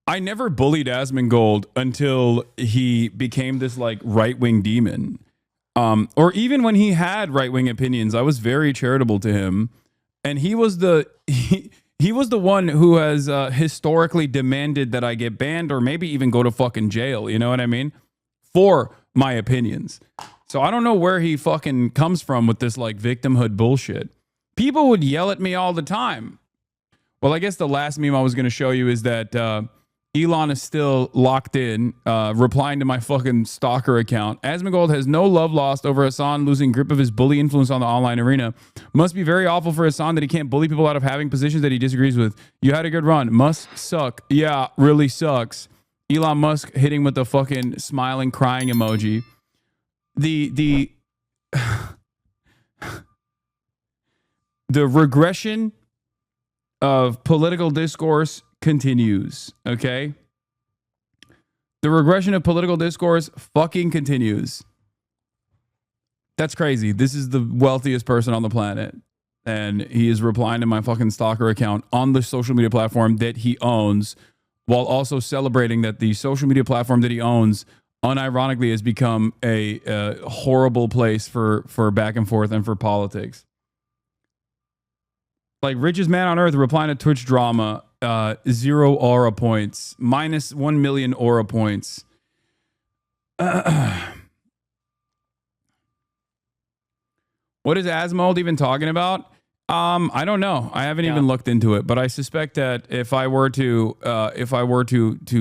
I never bullied Asmongold until he became this like right wing demon. Or even when he had right wing opinions, I was very charitable to him, and he was the he was the one who has historically demanded that I get banned or maybe even go to fucking jail. You know what I mean? For my opinions. So I don't know where he fucking comes from with this like victimhood bullshit. People would yell at me all the time. Well, I guess the last meme I was going to show you is that Elon is still locked in, replying to my fucking stalker account. Asmongold has no love lost over Hasan losing grip of his bully influence on the online arena. Must be very awful for Hasan that he can't bully people out of having positions that he disagrees with. You had a good run. Must suck. Yeah, really sucks. Elon Musk hitting with the fucking smiling, crying emoji. The the regression of political discourse continues, okay? The regression of political discourse fucking continues. That's crazy. This is the wealthiest person on the planet, and he is replying to my fucking stalker account on the social media platform that he owns, while also celebrating that the social media platform that he owns unironically has become a horrible place for back and forth and for politics. Like, richest man on earth replying to Twitch drama, 0 aura points, minus 1 million aura points. What is Asmongold even talking about? I don't know. I haven't even looked into it, but I suspect that if I were to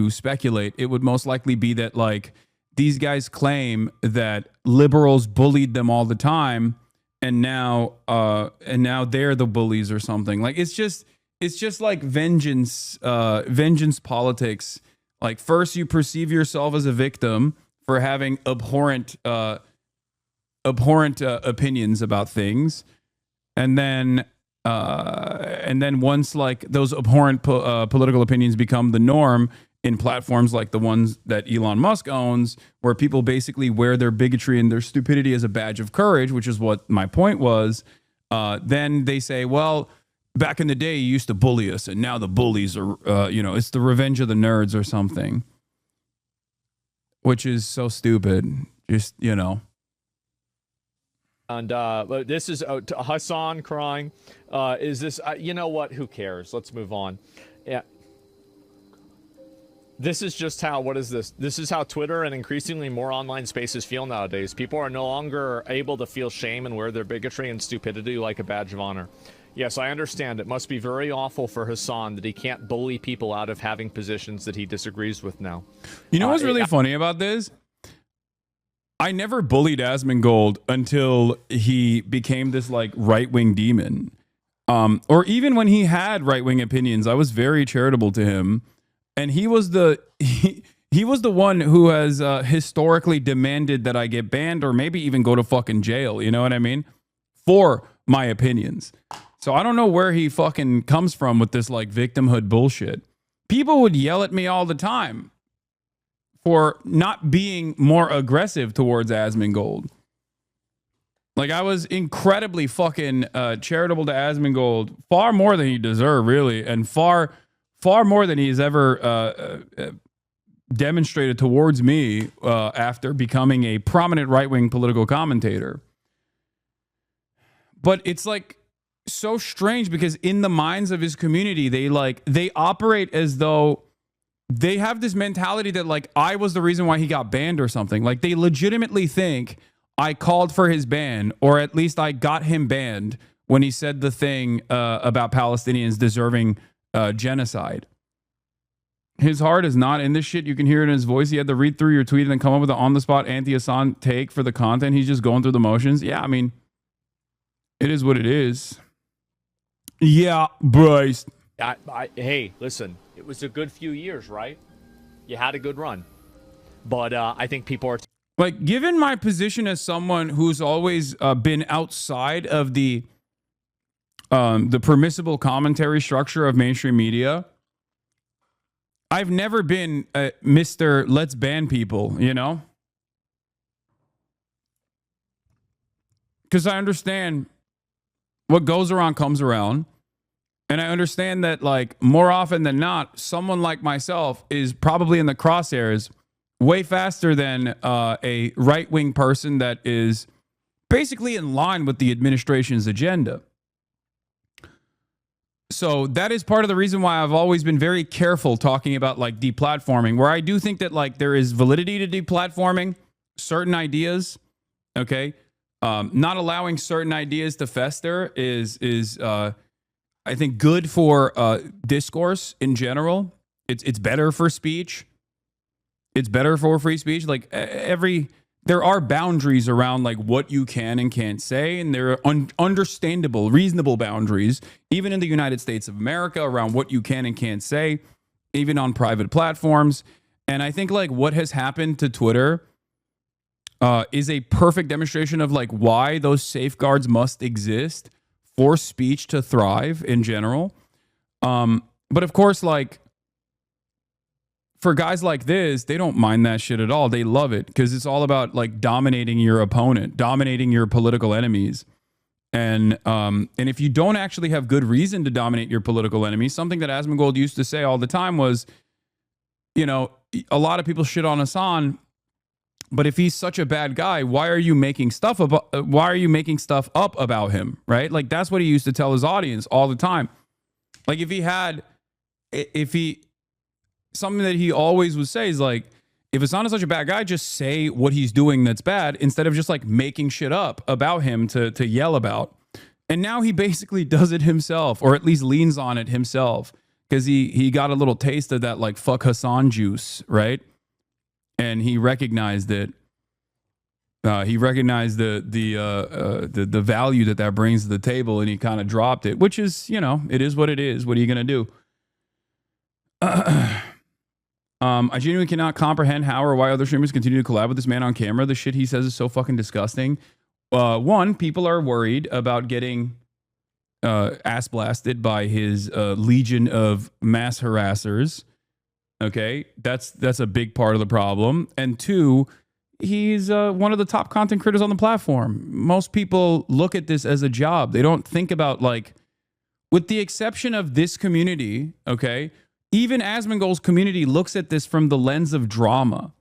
speculate, it would most likely be that like these guys claim that liberals bullied them all the time, and now they're the bullies or something. Like it's just like vengeance politics. Like, first you perceive yourself as a victim for having abhorrent opinions about things, and then once like those abhorrent political opinions become the norm in platforms like the ones that Elon Musk owns, where people basically wear their bigotry and their stupidity as a badge of courage, which is what my point was, then they say, well, back in the day you used to bully us and now the bullies are it's the revenge of the nerds or something, which is so stupid. Just, And this is Hasan crying. Is this, you know what? Who cares? Let's move on. Yeah. This is just how, what is this? This is how Twitter and increasingly more online spaces feel nowadays. People are no longer able to feel shame and wear their bigotry and stupidity like a badge of honor. Yes, I understand. It must be very awful for Hasan that he can't bully people out of having positions that he disagrees with now. You know what's really funny about this? I never bullied Asmongold until he became this like right-wing demon. Or even when he had right-wing opinions, I was very charitable to him. And he was the one who has historically demanded that I get banned or maybe even go to fucking jail. You know what I mean? For my opinions. So I don't know where he fucking comes from with this like victimhood bullshit. People would yell at me all the time for not being more aggressive towards Asmongold. Like, I was incredibly fucking charitable to Asmongold, far more than he deserved, really, and far more than he's ever demonstrated towards me after becoming a prominent right-wing political commentator. But it's like so strange because in the minds of his community, they operate as though they have this mentality that like I was the reason why he got banned or something. Like, they legitimately think I called for his ban, or at least I got him banned when he said the thing about Palestinians deserving genocide. His heart is not in this shit. You can hear it in his voice. He had to read through your tweet and then come up with an on-the-spot anti-Hasan take for the content. He's just going through the motions. Yeah, I mean, it is what it is. Yeah, Bryce. Hey, listen, it was a good few years, right? You had a good run. But I think people are... Like, given my position as someone who's always been outside of the permissible commentary structure of mainstream media, I've never been Mr. Let's ban people, you know? Because I understand what goes around comes around. And I understand that, like, more often than not, someone like myself is probably in the crosshairs way faster than a right-wing person that is basically in line with the administration's agenda. So that is part of the reason why I've always been very careful talking about like deplatforming, where I do think that like there is validity to deplatforming certain ideas. Okay. Not allowing certain ideas to fester is I think good for discourse in general. It's better for speech. It's better for free speech. Like there are boundaries around like what you can and can't say, and there are understandable, reasonable boundaries, even in the United States of America, around what you can and can't say, even on private platforms. And I think like what has happened to Twitter is a perfect demonstration of like why those safeguards must exist for speech to thrive in general. But of course, like, for guys like this, they don't mind that shit at all. They love it because it's all about like dominating your opponent, dominating your political enemies. And if you don't actually have good reason to dominate your political enemies, something that Asmongold used to say all the time was, you know, a lot of people shit on Hasan, but if he's such a bad guy, why are you making stuff up about him, right? Like that's what he used to tell his audience all the time. Like something that he always would say is like, if Hasan is such a bad guy, just say what he's doing that's bad instead of just like making shit up about him to yell about. And now he basically does it himself, or at least leans on it himself, because he got a little taste of that like fuck Hasan juice, right? And he recognized it. He recognized the value that brings to the table, and he kind of dropped it, which is, you know, it is what it is. What are you gonna do? I genuinely cannot comprehend how or why other streamers continue to collab with this man on camera. The shit he says is so fucking disgusting. One, people are worried about getting ass blasted by his legion of mass harassers. Okay, that's a big part of the problem. And two, he's one of the top content creators on the platform. Most people look at this as a job. They don't think about, like, with the exception of this community, okay, even Asmongold's community looks at this from the lens of drama.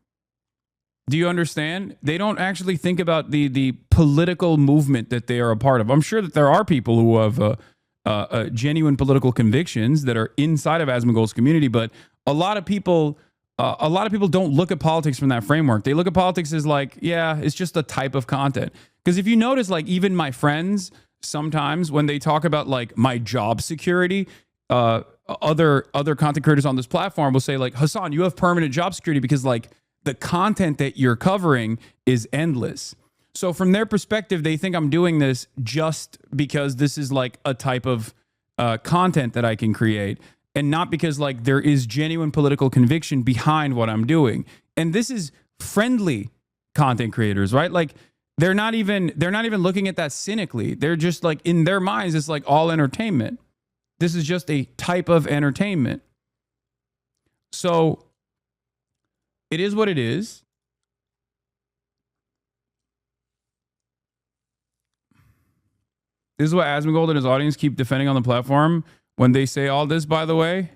Do you understand? They don't actually think about the political movement that they are a part of. I'm sure that there are people who have genuine political convictions that are inside of Asmongold's community, but a lot of people don't look at politics from that framework. They look at politics as like, yeah, it's just a type of content. Because if you notice, like, even my friends sometimes when they talk about like my job security, other content creators on this platform will say like, Hasan, you have permanent job security because like the content that you're covering is endless. So from their perspective, they think I'm doing this just because this is like a type of content that I can create, and not because like there is genuine political conviction behind what I'm doing. And this is friendly content creators, right? Like they're not even looking at that cynically. They're just like, in their minds, it's like all entertainment. This is just a type of entertainment. So it is what it is. This is what Asmongold and his audience keep defending on the platform when they say all this, by the way.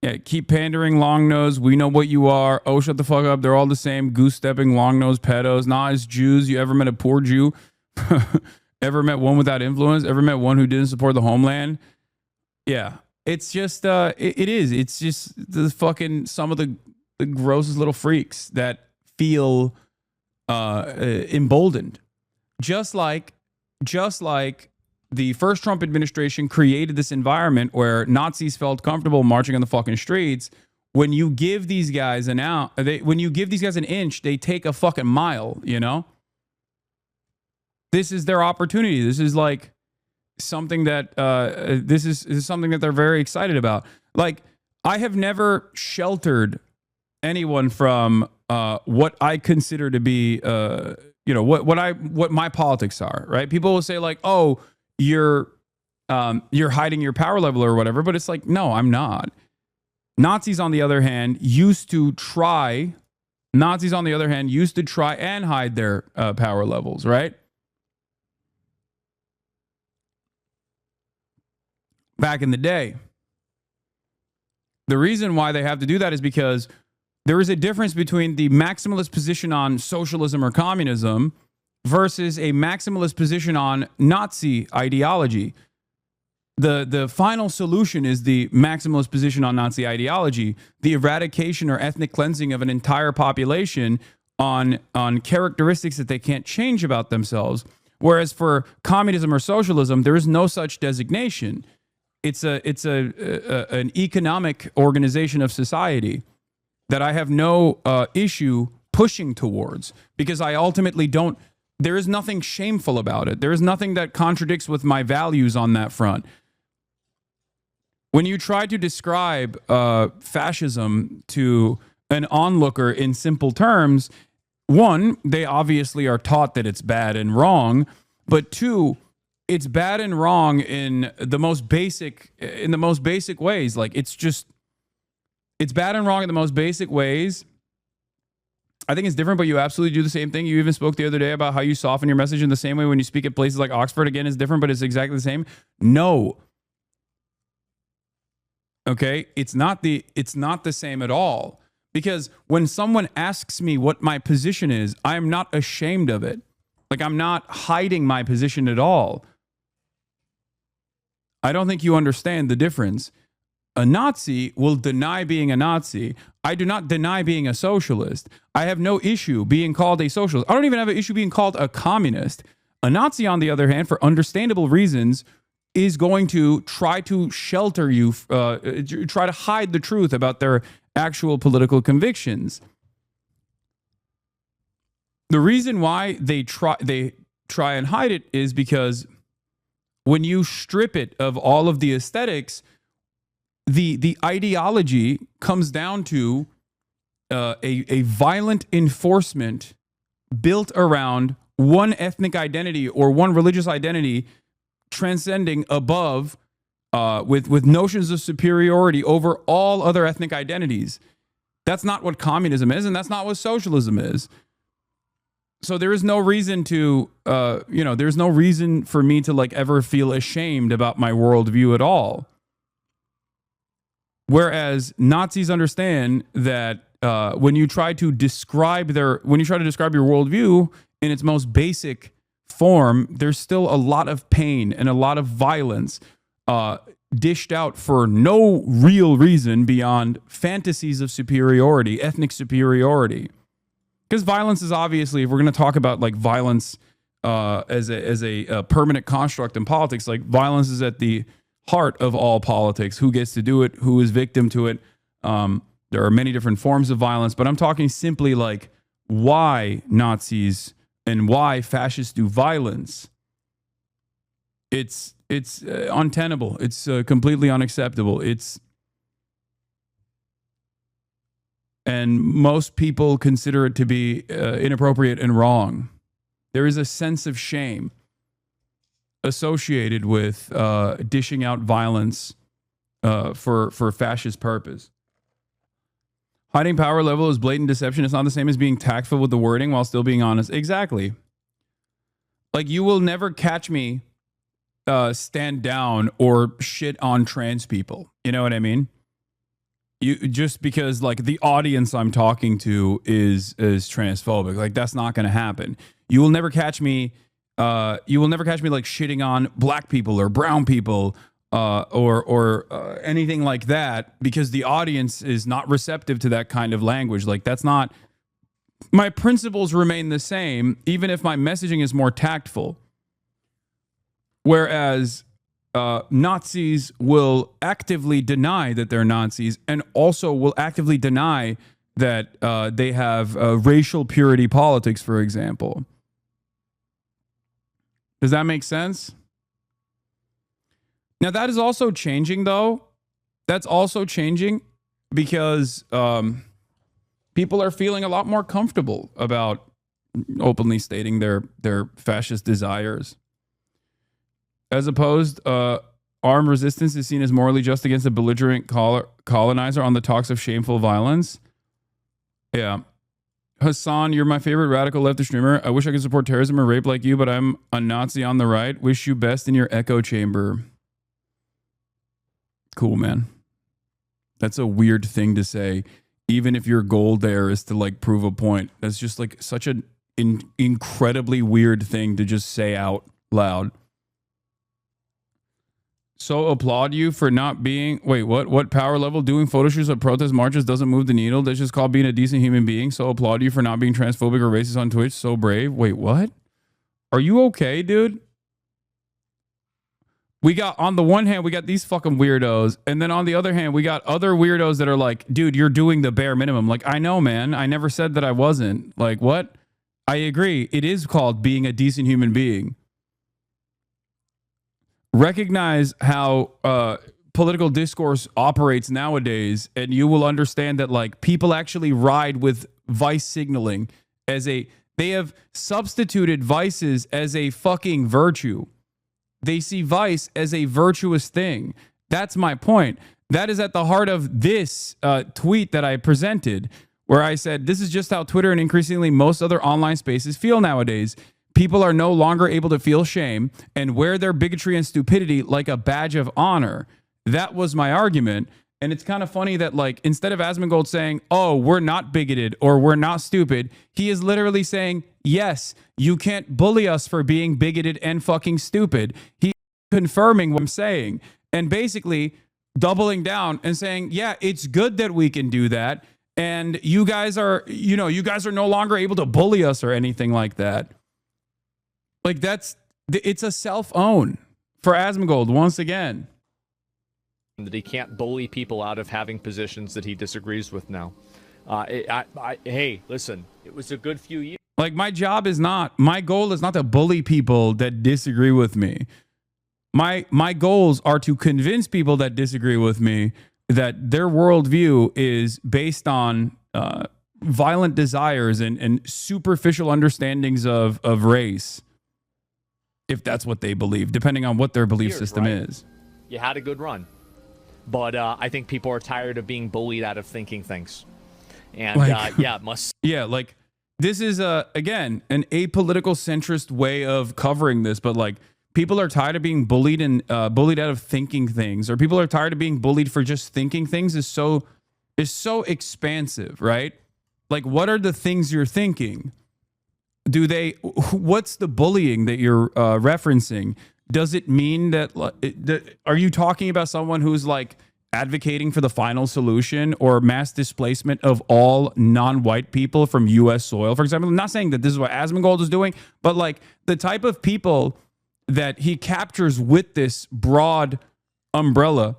Yeah, keep pandering, long nose. We know what you are. Oh, shut the fuck up. They're all the same. Goose stepping, long nose, pedos. Nah, it's Jews. You ever met a poor Jew? Ever met one without influence? Ever met one who didn't support the homeland? Yeah, it's just, it is. It's just the fucking, some of the grossest little freaks that feel emboldened. Just like the first Trump administration created this environment where Nazis felt comfortable marching on the fucking streets. When you give these guys an inch, they take a fucking mile, you know? This is their opportunity. This is like something that this is something that they're very excited about. Like, I have never sheltered anyone from what I consider to be what my politics are, right? People will say like, "Oh, you're hiding your power level or whatever," but it's like, no, I'm not. Nazis, on the other hand, used to try and hide their power levels, right? back in the day. The reason why they have to do that is because there is a difference between the maximalist position on socialism or communism versus a maximalist position on Nazi ideology. The final solution is the maximalist position on Nazi ideology, the eradication or ethnic cleansing of an entire population on characteristics that they can't change about themselves. Whereas for communism or socialism, there is no such designation. It's an economic organization of society that I have no issue pushing towards, because I ultimately don't. There is nothing shameful about it. There is nothing that contradicts with my values on that front. When you try to describe fascism to an onlooker in simple terms, one, they obviously are taught that it's bad and wrong, but two, it's bad and wrong in the most basic ways. Like, it's bad and wrong in the most basic ways. I think it's different, but you absolutely do the same thing. You even spoke the other day about how you soften your message in the same way when you speak at places like Oxford. Again, it's different, but it's exactly the same. No. Okay? It's not the same at all. Because when someone asks me what my position is, I'm not ashamed of it. Like, I'm not hiding my position at all. I don't think you understand the difference. A Nazi will deny being a Nazi. I do not deny being a socialist. I have no issue being called a socialist. I don't even have an issue being called a communist. A Nazi, on the other hand, for understandable reasons, is going to try to shelter you, try to hide the truth about their actual political convictions. The reason why they try and hide it is because when you strip it of all of the aesthetics, the ideology comes down to a violent enforcement built around one ethnic identity or one religious identity, transcending above with notions of superiority over all other ethnic identities. That's not what communism is, and that's not what socialism is. So there is no reason to, there's no reason for me to like ever feel ashamed about my worldview at all. Whereas Nazis understand that when you try to describe your worldview in its most basic form, there's still a lot of pain and a lot of violence dished out for no real reason beyond fantasies of superiority, ethnic superiority. Because violence is obviously, if we're going to talk about like violence as a permanent construct in politics, like violence is at the heart of all politics. Who gets to do it? Who is victim to it? There are many different forms of violence, but I'm talking simply like why Nazis and why fascists do violence. It's untenable. It's completely unacceptable. And most people consider it to be inappropriate and wrong. There is a sense of shame associated with dishing out violence for fascist purpose. Hiding power level is blatant deception. It's not the same as being tactful with the wording while still being honest. Exactly. Like, you will never catch me stand down or shit on trans people. You know what I mean? You just because like the audience I'm talking to is transphobic. Like, that's not going to happen. You will never catch me. You will never catch me like shitting on black people or brown people or anything like that, because the audience is not receptive to that kind of language. Like, that's not. My principles remain the same, even if my messaging is more tactful. Whereas Nazis will actively deny that they're Nazis, and also will actively deny that they have racial purity politics, for example. Does that make sense? Now, that is also changing, though. That's also changing because people are feeling a lot more comfortable about openly stating their fascist desires. As opposed, armed resistance is seen as morally just against a belligerent colonizer on the talks of shameful violence. Yeah. Hasan, you're my favorite radical leftist streamer. I wish I could support terrorism or rape like you, but I'm a Nazi on the right. Wish you best in your echo chamber. Cool, man. That's a weird thing to say, even if your goal there is to like prove a point. That's just like such an incredibly weird thing to just say out loud. So applaud you for not being, wait, what power level? Doing photo shoots at protest marches doesn't move the needle. That's just called being a decent human being. So applaud you for not being transphobic or racist on Twitch. So brave. Wait, what? Are you okay, dude? We got, on the one hand, we got these fucking weirdos. And then on the other hand, we got other weirdos that are like, dude, you're doing the bare minimum. Like, I know, man. I never said that I wasn't. Like, what? I agree. It is called being a decent human being. Recognize how political discourse operates nowadays, and you will understand that like people actually ride with vice signaling as they have substituted vices as a fucking virtue. They see vice as a virtuous thing. That's my point. That is at the heart of this tweet that I presented, where I said, this is just how Twitter and increasingly most other online spaces feel nowadays. People are no longer able to feel shame and wear their bigotry and stupidity like a badge of honor. That was my argument. And it's kind of funny that, like, instead of Asmongold saying, oh, we're not bigoted or we're not stupid, he is literally saying, yes, you can't bully us for being bigoted and fucking stupid. He's confirming what I'm saying and basically doubling down and saying, yeah, it's good that we can do that. And you guys are no longer able to bully us or anything like that. Like, it's a self-own for Asmongold once again. That he can't bully people out of having positions that he disagrees with now. Hey, listen, it was a good few years. Like, my goal is not to bully people that disagree with me. My goals are to convince people that disagree with me that their worldview is based on violent desires and superficial understandings of race. If that's what they believe, depending on what their belief system is. You had a good run. But I think people are tired of being bullied out of thinking things. And like, yeah, it must. Yeah, like, this is, again, an apolitical centrist way of covering this. But, like, people are tired of being bullied and bullied out of thinking things. Or people are tired of being bullied for just thinking things is so expansive, right? Like, what are the things you're thinking? What's the bullying that you're referencing? Does it mean that, are you talking about someone who's like advocating for the final solution or mass displacement of all non-white people from U.S. soil? For example, I'm not saying that this is what Asmongold is doing, but like the type of people that he captures with this broad umbrella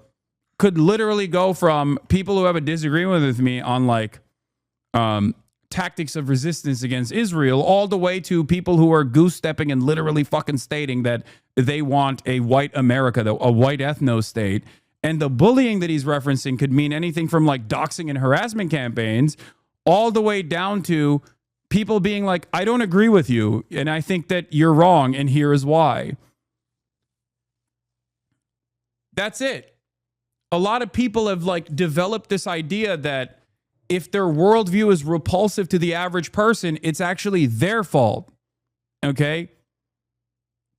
could literally go from people who have a disagreement with me on like, tactics of resistance against Israel, all the way to people who are goose stepping and literally fucking stating that they want a white America, a white ethno state. And the bullying that he's referencing could mean anything from like doxing and harassment campaigns all the way down to people being like, I don't agree with you and I think that you're wrong and here is why. That's it. A lot of people have like developed this idea that if their worldview is repulsive to the average person, it's actually their fault. Okay?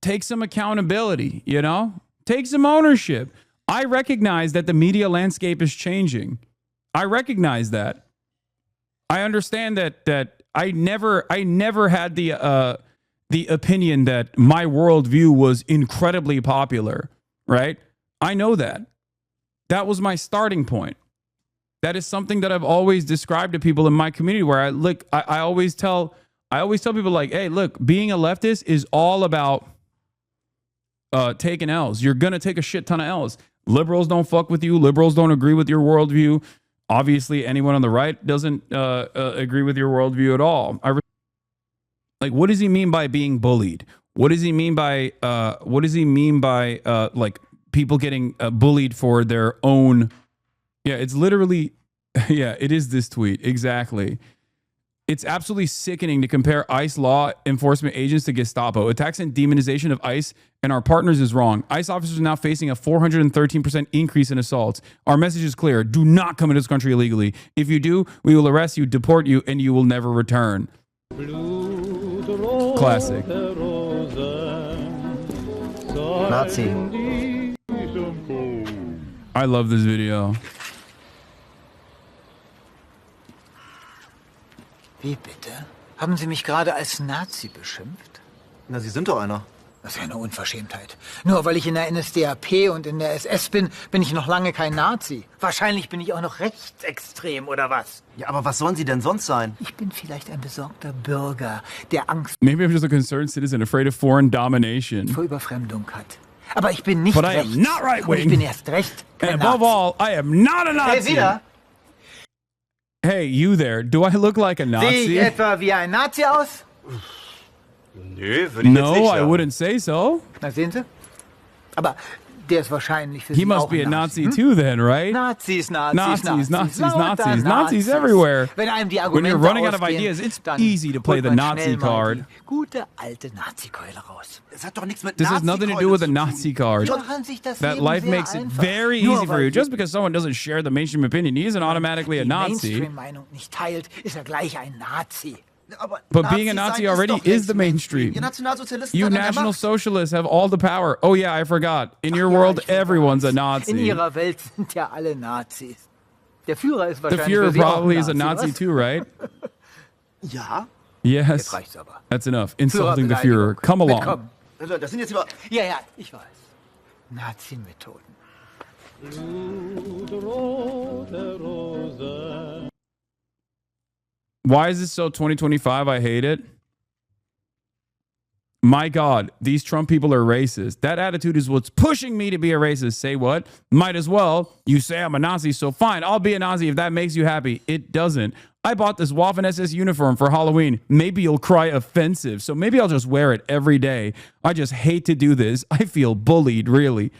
Take some accountability, you know? Take some ownership. I recognize that the media landscape is changing. I recognize that. I understand that I never had the opinion that my worldview was incredibly popular, right? I know that. That was my starting point. That is something that I've always described to people in my community where I always tell people like, hey, look, being a leftist is all about taking L's. You're going to take a shit ton of L's. Liberals don't fuck with you. Liberals don't agree with your worldview. Obviously, anyone on the right doesn't agree with your worldview at all. Like, what does he mean by being bullied? What does he mean by like people getting bullied for their own? Yeah, it's literally, yeah, it is this tweet. Exactly. It's absolutely sickening to compare ICE law enforcement agents to Gestapo. Attacks and demonization of ICE and our partners is wrong. ICE officers are now facing a 413% increase in assaults. Our message is clear. Do not come into this country illegally. If you do, we will arrest you, deport you, and you will never return. Classic. Nazi. I love this video. Wie bitte? Haben Sie mich gerade als Nazi beschimpft? Na, Sie sind doch einer. Das ist ja eine Unverschämtheit. Nur weil ich in der NSDAP und in der SS bin, bin ich noch lange kein Nazi. Wahrscheinlich bin ich auch noch rechtsextrem, oder was? Ja, aber was sollen Sie denn sonst sein? Ich bin vielleicht ein besorgter Bürger, der Angst Maybe I'm just a concerned citizen afraid of foreign domination. vor Überfremdung hat. Aber ich bin nicht But I rechts. am not right Und ich wing. bin erst recht kein And above Nazi. all, I am not a Hey, Nazi. Sie da? Hey, you there. Do I look like a Sehe ich Nazi? etwa wie ein Nazi aus? Nö, würde ich jetzt No, nicht I sagen. wouldn't say so. Na, sehen Sie? Aber der ist wahrscheinlich für He Sie must auch be a ein Nazi hm? too then, right? Nazis. Nazis, Nazis, Lauter Nazis, Nazis everywhere. Wenn einem die When Argumente you're running out of ausgehen, ideas, it's dann easy to play holt the man Nazi schnell mal card. die gute alte Nazi-Keule raus. Das hat doch nichts mit This has nothing to do with the Nazi card. Die machen sich das That Leben life sehr makes it einfach. very Nur easy for weil you. Just because someone doesn't share the mainstream opinion, he isn't automatically a die Nazi. Mainstream-Meinung nicht teilt, ist er gleich ein Nazi. Aber But being a Nazi Nazi sein already doch is the längst mainstream. Ihr Nationalsozialisten You seid an der National Macht. Socialists have all the power. Oh yeah, I forgot. In your world, Ja, ich everyone's a weiß. In Nazi. ihrer Welt sind ja alle Nazis. Der Führer ist The wahrscheinlich Führer für Sie auch probably ein is a Nazi was? too, right? Ja? Yes. Jetzt reicht's aber. That's enough. Insulting the Führerbeleidigung. Führer. Come along. Willkommen. Leute, das sind jetzt über... Ja, ja, ich weiß. Nazi-Methoden. Why is this so 2025? I hate it. My God, these Trump people are racist. That attitude is what's pushing me to be a racist. Say what? Might as well. You say I'm a Nazi, so fine. I'll be a Nazi if that makes you happy. It doesn't. I bought this Waffen SS uniform for Halloween. Maybe you'll cry offensive, so maybe I'll just wear it every day. I just hate to do this. I feel bullied, really.